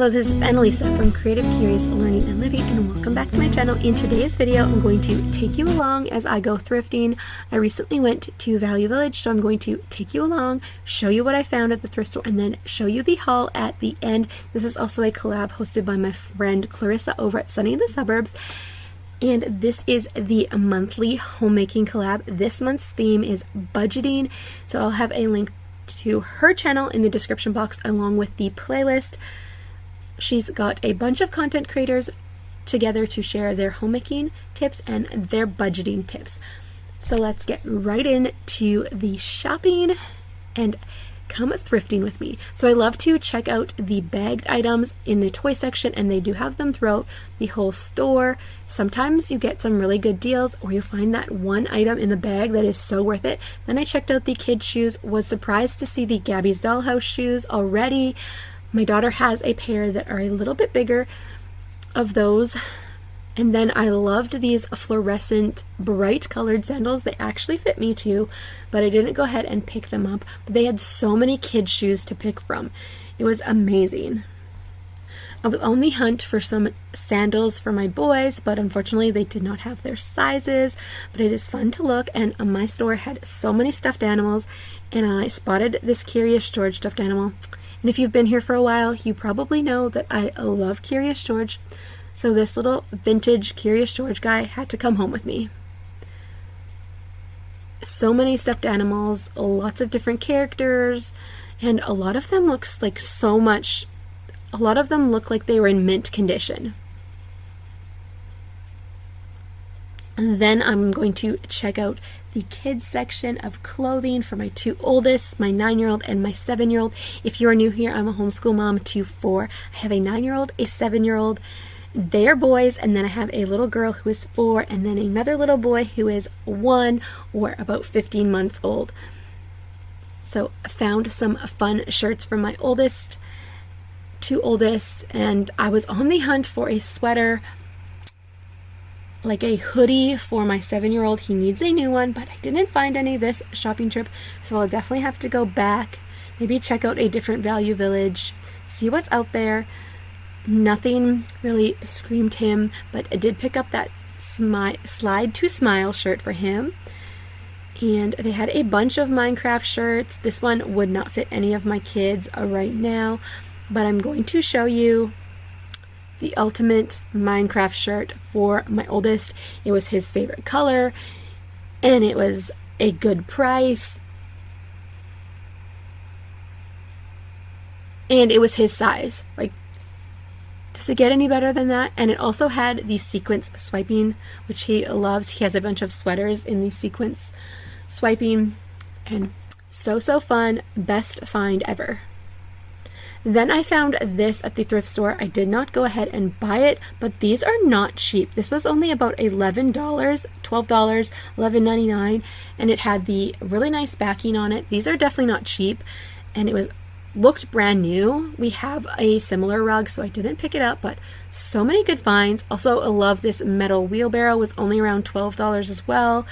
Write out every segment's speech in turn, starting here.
Hello, this is Annalisa from Creative Curious Learning and Living, and welcome back to my channel. In today's video, I'm going to take you along as I go thrifting. I recently went to Value Village, so I'm going to take you along, show you what I found at the thrift store, and then show you the haul at the end. This is also a collab hosted by my friend Clarissa over at Sunny in the Suburbs. And this is the monthly homemaking collab. This month's theme is budgeting, so I'll have a link to her channel in the description box along with the playlist. She's got a bunch of content creators together to share their homemaking tips and their budgeting tips. So let's get right into the shopping and come thrifting with me. So I love to check out the bagged items in the toy section, and they do have them throughout the whole store. Sometimes you get some really good deals, or you find that one item in the bag that is so worth it. Then I checked out the kids' shoes, was surprised to see the Gabby's Dollhouse shoes already. My daughter has a pair that are a little bit bigger of those. And then I loved these fluorescent bright colored sandals. They actually fit me too, but I didn't go ahead and pick them up. But they had so many kids' shoes to pick from. It was amazing. I was on the hunt for some sandals for my boys, but unfortunately they did not have their sizes. But it is fun to look, and my store had so many stuffed animals, and I spotted this Curious George stuffed animal. And if you've been here for a while, you probably know that I love Curious George. So this little vintage Curious George guy had to come home with me. So many stuffed animals, lots of different characters, and a lot of them look like they were in mint condition. And then I'm going to check out the kids section of clothing for my two oldest, my 9-year-old and my 7-year-old. If you are new here, I'm a homeschool mom to 4. I have a 9-year-old, a 7-year-old. They are boys, and then I have a little girl who is 4, and then another little boy who is 1 or about 15 months old. So I found some fun shirts from my two oldest, and I was on the hunt for a sweater, like a hoodie for my 7-year-old. He needs a new one, but I didn't find any this shopping trip, so I'll definitely have to go back, maybe check out a different Value Village, see what's out there. Nothing really screamed him, but I did pick up that Slide to Smile shirt for him. And they had a bunch of Minecraft shirts. This one would not fit any of my kids right now, but I'm going to show you the ultimate Minecraft shirt for my oldest. It was his favorite color, and it was a good price, and it was his size. Like, does it get any better than that? And it also had the sequence swiping, which he loves. He has a bunch of sweaters in the sequence swiping, and so fun. Best find ever. Then I found this at the thrift store. I did not go ahead and buy it, but these are not cheap. This was only about $11, $12, $11.99, and it had the really nice backing on it. These are definitely not cheap, and it looked brand new. We have a similar rug, so I didn't pick it up, but so many good finds. Also, I love this metal wheelbarrow. Was only around $12 as well,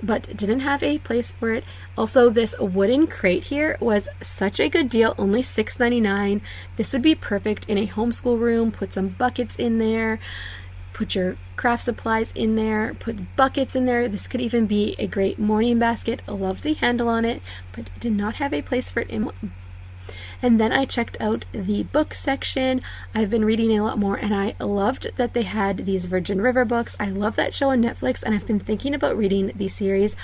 but didn't have a place for it. Also, this wooden crate here was such a good deal, only $6.99. This would be perfect in a homeschool room. Put some buckets in there, put your craft supplies in there, put buckets in there. This could even be a great morning basket. I love the handle on it, but did not have a place for it in. And then I checked out the book section. I've been reading a lot more, and I loved that they had these Virgin River books. I love that show on Netflix, and I've been thinking about reading the series,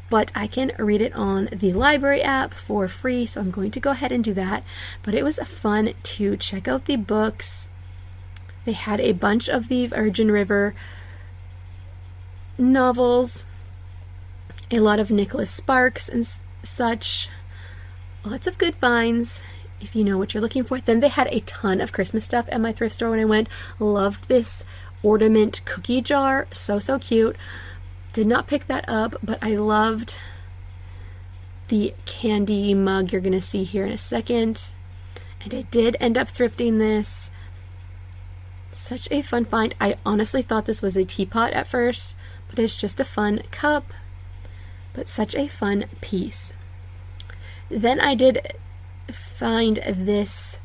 but I can read it on the library app for free, so I'm going to go ahead and do that. But it was fun to check out the books. They had a bunch of the Virgin River novels, a lot of Nicholas Sparks and such. Lots of good finds if you know what you're looking for. Then they had a ton of Christmas stuff at my thrift store when I went. Loved this ornament cookie jar. So cute. Did not pick that up, but I loved the candy mug you're going to see here in a second. And I did end up thrifting this. Such a fun find. I honestly thought this was a teapot at first, but it's just a fun cup. But such a fun piece. Then I did find this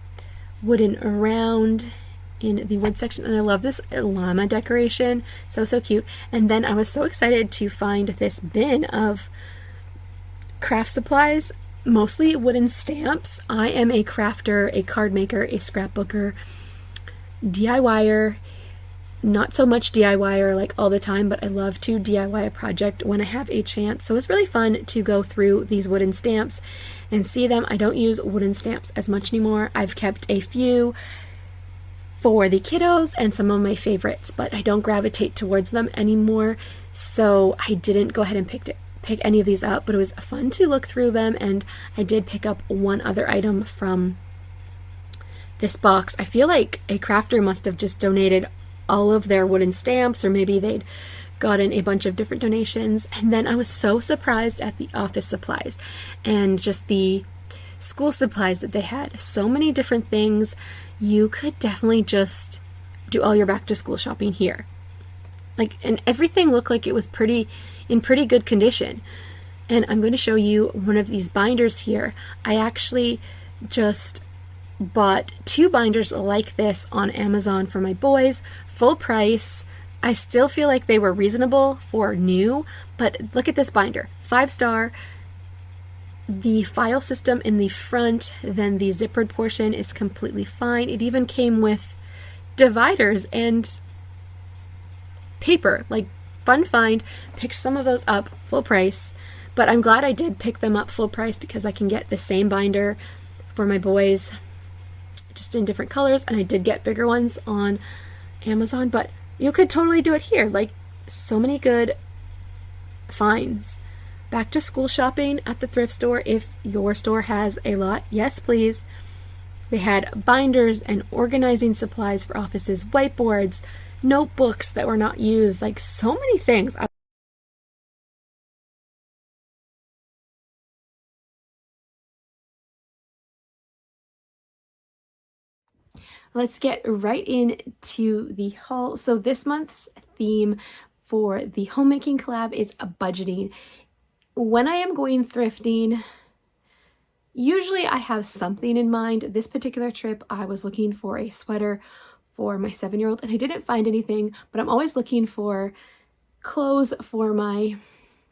wooden round in the wood section, and I love this llama decoration. So cute. And then I was so excited to find this bin of craft supplies, mostly wooden stamps. I am a crafter, a card maker, a scrapbooker, DIYer. Not so much DIYer like all the time, but I love to DIY a project when I have a chance. So it's really fun to go through these wooden stamps and see them. I don't use wooden stamps as much anymore. I've kept a few for the kiddos and some of my favorites, but I don't gravitate towards them anymore. So I didn't go ahead and pick any of these up, but it was fun to look through them, and I did pick up one other item from this box. I feel like a crafter must have just donated all of their wooden stamps, or maybe they'd gotten a bunch of different donations. And then I was so surprised at the office supplies and just the school supplies that they had. So many different things. You could definitely just do all your back to school shopping here. And everything looked like it was in pretty good condition. And I'm going to show you one of these binders here. I actually just bought 2 binders like this on Amazon for my boys, full price. I still feel like they were reasonable for new, but look at this binder, 5-star. The file system in the front, then the zippered portion is completely fine. It even came with dividers and paper. Fun find. Picked some of those up full price, but I'm glad I did pick them up full price because I can get the same binder for my boys just in different colors, and I did get bigger ones on Amazon, but you could totally do it here. So many good finds. Back to school shopping at the thrift store, if your store has a lot, yes please. They had binders and organizing supplies for offices, whiteboards, notebooks that were not used, so many things. Let's get right into the haul. So this month's theme for the homemaking collab is budgeting. When I am going thrifting, usually I have something in mind. This particular trip, I was looking for a sweater for my 7-year-old, and I didn't find anything, but I'm always looking for clothes for my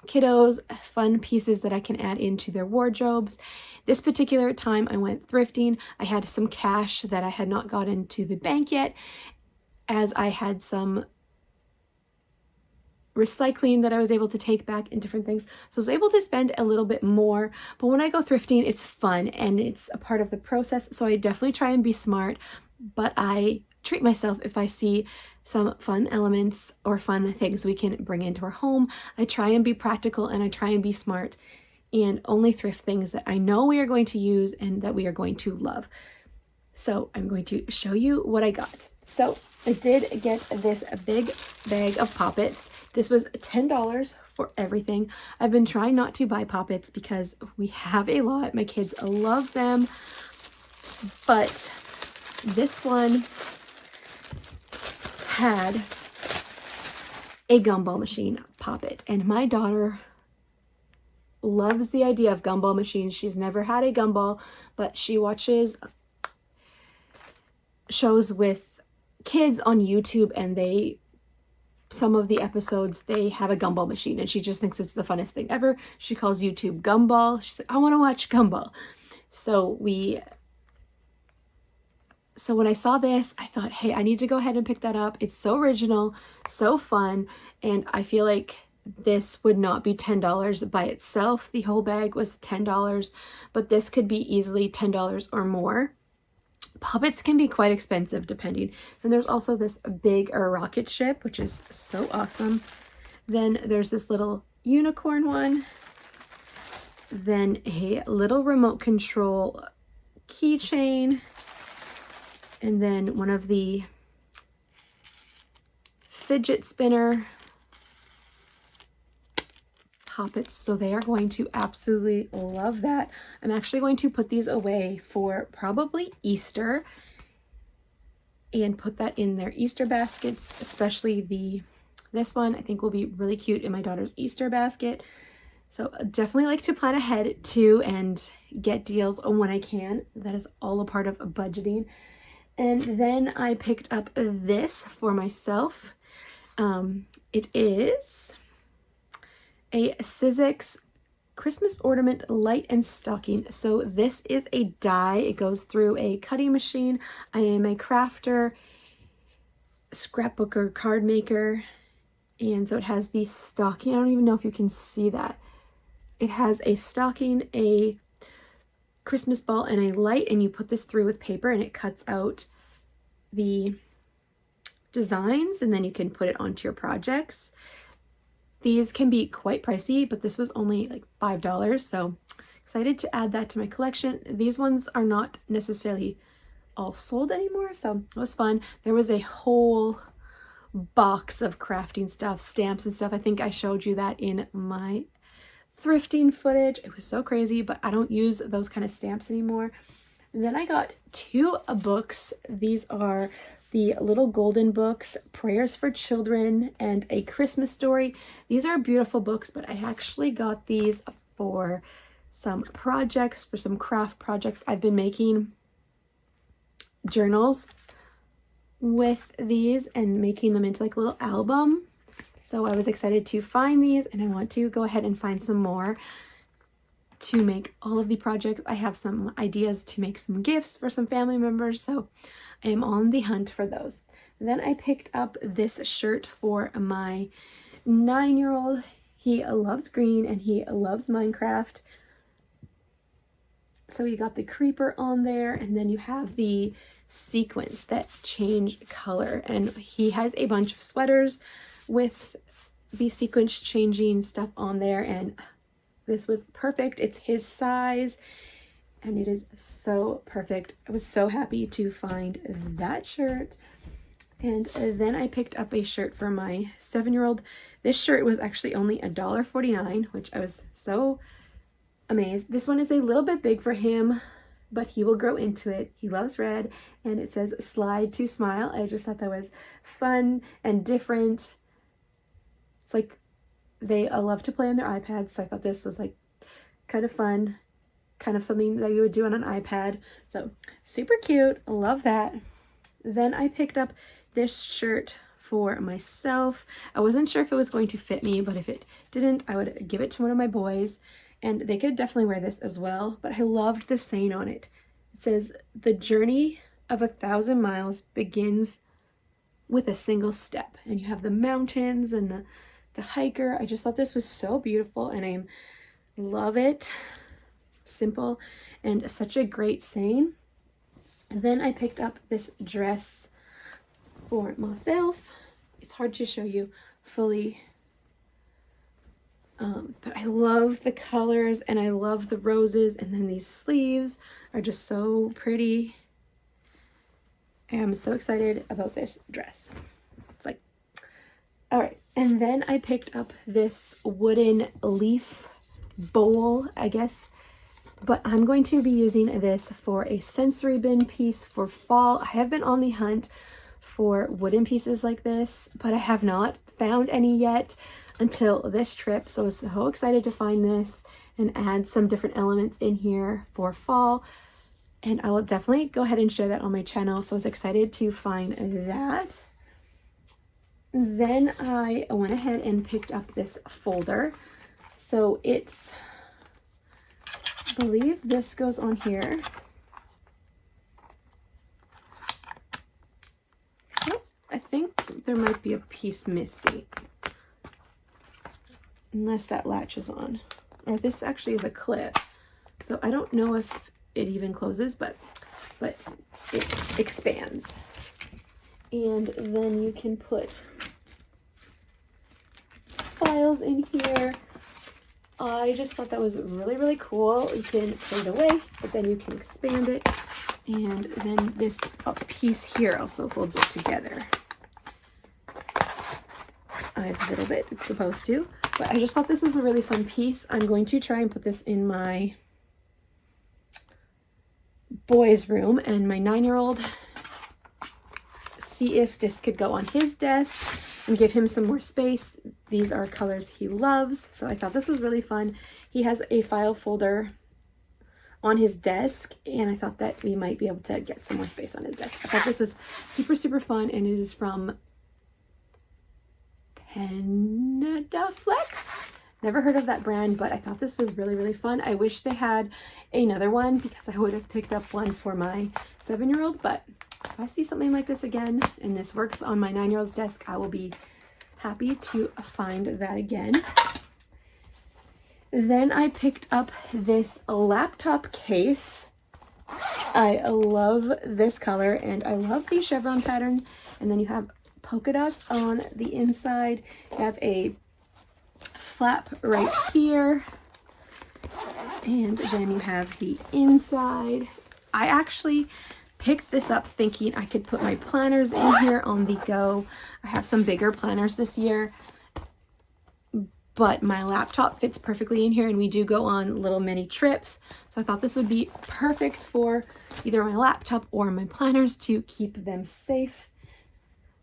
kiddos, fun pieces that I can add into their wardrobes. This particular time I went thrifting, I had some cash that I had not gotten to the bank yet, as I had some recycling that I was able to take back and different things. So I was able to spend a little bit more, but when I go thrifting, it's fun and it's a part of the process. So I definitely try and be smart, but I treat myself if I see some fun elements or fun things we can bring into our home. I try and be practical and I try and be smart and only thrift things that I know we are going to use and that we are going to love. So I'm going to show you what I got. So I did get this big bag of Poppets. This was $10 for everything. I've been trying not to buy Poppets because we have a lot. My kids love them. But this one had a gumball machine Poppet, and my daughter loves the idea of gumball machines. She's never had a gumball, but she watches shows with kids on YouTube, and some of the episodes, they have a gumball machine, and she just thinks it's the funnest thing ever. She calls YouTube Gumball. She's like, I want to watch Gumball. So when I saw this, I thought, hey, I need to go ahead and pick that up. It's so original, so fun, and I feel like this would not be $10 by itself. The whole bag was $10, but this could be easily $10 or more. Poppets can be quite expensive depending. And there's also this big rocket ship, which is so awesome. Then there's this little unicorn one. Then a little remote control keychain. And then one of the fidget spinner Poppets. So they are going to absolutely love that. I'm actually going to put these away for probably Easter and put that in their Easter baskets, especially this one I think will be really cute in my daughter's Easter basket. So definitely like to plan ahead too and get deals when I can. That is all a part of budgeting. And then I picked up this for myself. It is a Sizzix Christmas ornament light and stocking. So this is a die. It goes through a cutting machine. I am a crafter, scrapbooker, card maker, and so it has the stocking. I don't even know if you can see that. It has a stocking, a Christmas ball, and a light, and you put this through with paper and it cuts out the designs, and then you can put it onto your projects. These can be quite pricey, but this was only like $5, so excited to add that to my collection. These ones are not necessarily all sold anymore, so it was fun. There was a whole box of crafting stuff, stamps and stuff. I think I showed you that in my thrifting footage. It was so crazy, but I don't use those kind of stamps anymore. And then I got 2 books. These are the little golden books, Prayers for Children and A Christmas Story. These are beautiful books, but I actually got these for some projects, for some craft projects. I've been making journals with these and making them into like a little album. So I was excited to find these, and I want to go ahead and find some more to make all of the projects. I have some ideas to make some gifts for some family members, so I am on the hunt for those. And then I picked up this shirt for my 9-year-old. He loves green and he loves Minecraft. So you got the creeper on there, and then you have the sequins that change color, and he has a bunch of sweaters with the sequence changing stuff on there, and this was perfect. It's his size and it is so perfect. I was so happy to find that shirt. And then I picked up a shirt for my 7-year-old. This shirt was actually only $1.49, which I was so amazed. This one is a little bit big for him, but he will grow into it. He loves red, and it says slide to smile. I just thought that was fun and different. It's like they love to play on their iPads, so I thought this was like kind of fun, kind of something that you would do on an iPad. So super cute, love that. Then I picked up this shirt for myself. I wasn't sure if it was going to fit me, but if it didn't, I would give it to one of my boys, and they could definitely wear this as well. But I loved the saying on it. It says, "The journey of 1,000 miles begins with a single step." And you have the mountains and the hiker. I just thought this was so beautiful, and I love it. Simple and such a great saying. And then I picked up this dress for myself. It's hard to show you fully, but I love the colors and I love the roses, and then these sleeves are just so pretty. I'm so excited about this dress. It's like, all right. And then I picked up this wooden leaf bowl, I guess, but I'm going to be using this for a sensory bin piece for fall. I have been on the hunt for wooden pieces like this, but I have not found any yet until this trip. So I was so excited to find this and add some different elements in here for fall. And I will definitely go ahead and share that on my channel. So I was excited to find that. Then I went ahead and picked up this folder. So it's, I believe this goes on here. Oh, I think there might be a piece missing. Unless that latches on. Or this actually is a clip. So I don't know if it even closes, but it expands. And then you can put files in here. I just thought that was really, really cool. You can put it away, but then you can expand it. And then this piece here also holds it together. A little bit, it's supposed to. But I just thought this was a really fun piece. I'm going to try and put this in my boys' room, and my 9-year-old, see if this could go on his desk and give him some more space. These are colors he loves, so I thought this was really fun. He has a file folder on his desk, and I thought that we might be able to get some more space on his desk. I thought this was super, super fun, and it is from Pendaflex. Never heard of that brand, but I thought this was really, really fun. I wish they had another one because I would have picked up one for my 7-year-old, but if I see something like this again and this works on my 9-year-old's desk, I will be happy to find that again. Then I picked up this laptop case. I love this color and I love the chevron pattern. And then you have polka dots on the inside. You have a flap right here. And then you have the inside. I actually picked this up thinking I could put my planners in here on the go. I have some bigger planners this year, but my laptop fits perfectly in here and we do go on little mini trips. So I thought this would be perfect for either my laptop or my planners to keep them safe.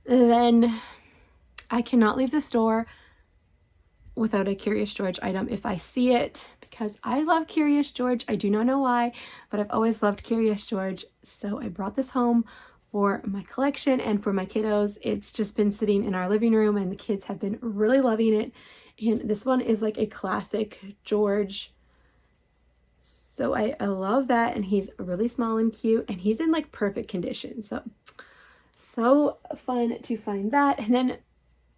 And then I cannot leave the store without a Curious George item if I see it, because I love Curious George. I do not know why, but I've always loved Curious George. So I brought this home for my collection and for my kiddos. It's just been sitting in our living room and the kids have been really loving it. And this one is like a classic George. So I love that. And he's really small and cute and he's in like perfect condition. So fun to find that. And then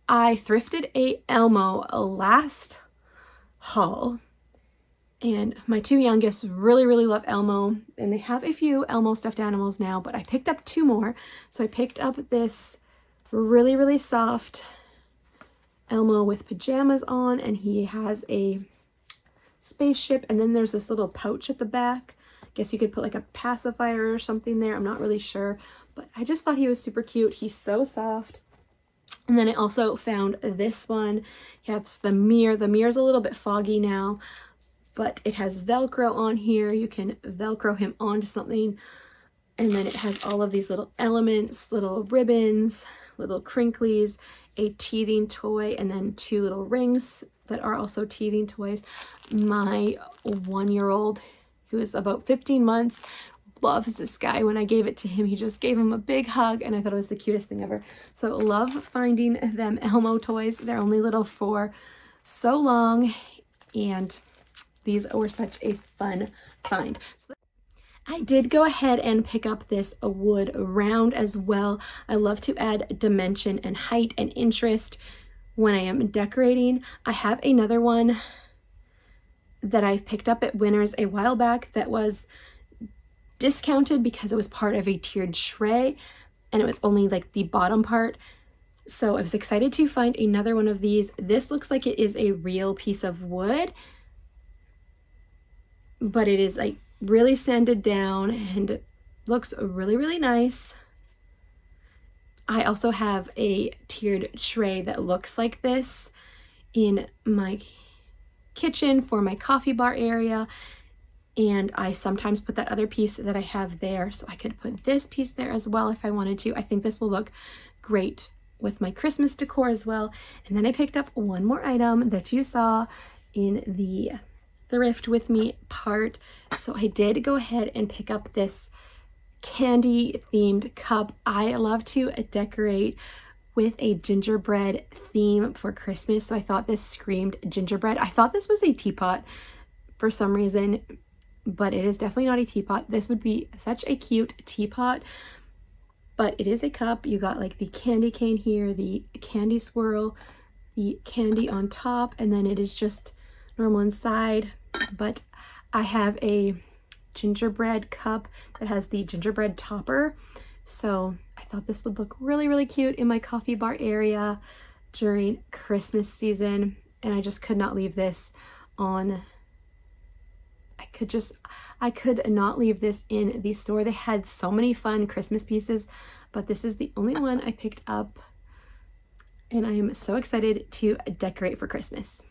I thrifted a Elmo last haul. And my two youngest really, really love Elmo. And they have a few Elmo stuffed animals now, but I picked up 2 more. So I picked up this really, really soft Elmo with pajamas on, and he has a spaceship, and then there's this little pouch at the back. I guess you could put like a pacifier or something there. I'm not really sure, but I just thought he was super cute. He's so soft. And then I also found this one. He has the mirror. The mirror's a little bit foggy now, but it has Velcro on here. You can Velcro him onto something. And then it has all of these little elements, little ribbons, little crinklies, a teething toy, and then 2 little rings that are also teething toys. My 1-year-old, who is about 15 months, loves this guy. When I gave it to him, he just gave him a big hug, and I thought it was the cutest thing ever. So love finding them Elmo toys. They're only little for so long, and these were such a fun find. So I did go ahead and pick up this wood round as well. I love to add dimension and height and interest when I am decorating. I have another one that I picked up at Winners a while back that was discounted because it was part of a tiered tray and it was only like the bottom part. So I was excited to find another one of these. This looks like it is a real piece of wood, but it is like really sanded down and looks really, really nice. I also have a tiered tray that looks like this in my kitchen for my coffee bar area, and I sometimes put that other piece that I have there, so I could put this piece there as well if I wanted to. I think this will look great with my Christmas decor as well. And then I picked up one more item that you saw in the thrift with me part. So I did go ahead and pick up this candy themed cup. I love to decorate with a gingerbread theme for Christmas, so I thought this screamed gingerbread. I thought this was a teapot for some reason, but it is definitely not a teapot. This would be such a cute teapot, but it is a cup. You got like the candy cane here, the candy swirl, the candy on top, and then it is just normal inside. But I have a gingerbread cup that has the gingerbread topper, so I thought this would look really, really cute in my coffee bar area during Christmas season, and I just could not leave this on. I could not leave this in the store. They had so many fun Christmas pieces, but this is the only one I picked up, and I am so excited to decorate for Christmas.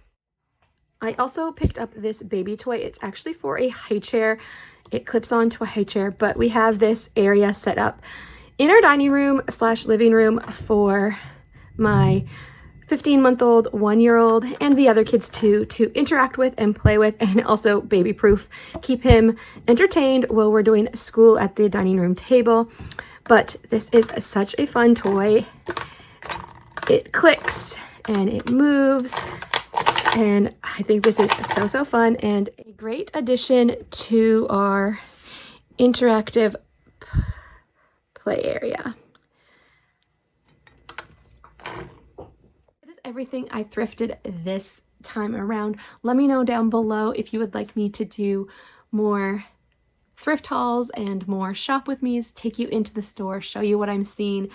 I also picked up this baby toy. It's actually for a high chair. It clips onto a high chair, but we have this area set up in our dining room / living room for my 15-month-old, 1-year-old, and the other kids too, to interact with and play with, and also baby proof. Keep him entertained while we're doing school at the dining room table. But this is such a fun toy. It clicks and it moves, and I think this is so fun and a great addition to our interactive play area. That is everything I thrifted this time around. Let me know down below if you would like me to do more thrift hauls and more shop with me's, take you into the store, show you what I'm seeing.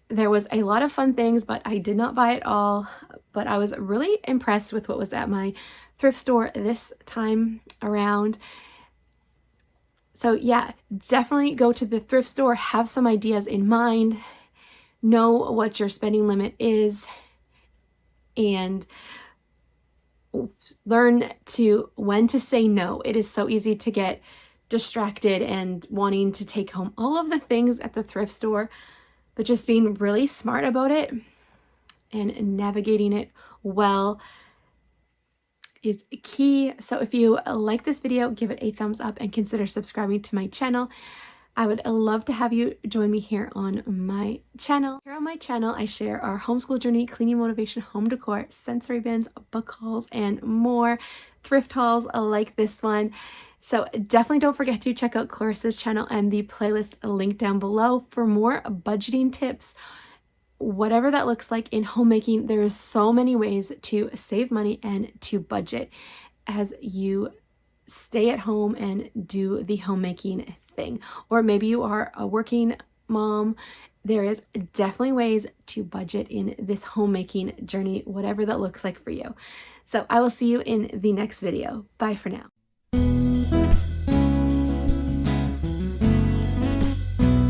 There was a lot of fun things, but I did not buy it all. But I was really impressed with what was at my thrift store this time around. So yeah, definitely go to the thrift store, have some ideas in mind, know what your spending limit is, and learn when to say no. It is so easy to get distracted and wanting to take home all of the things at the thrift store, but just being really smart about it and navigating it well is key. So if you like this video, give it a thumbs up and consider subscribing to my channel. I would love to have you join me here on my channel. Here on my channel, I share our homeschool journey, cleaning motivation, home decor, sensory bins, book hauls, and more thrift hauls like this one. So definitely don't forget to check out Clarissa's channel and the playlist linked down below for more budgeting tips. Whatever that looks like in homemaking, there is so many ways to save money and to budget as you stay at home and do the homemaking thing. Or maybe you are a working mom. There is definitely ways to budget in this homemaking journey, whatever that looks like for you. So I will see you in the next video. Bye for now.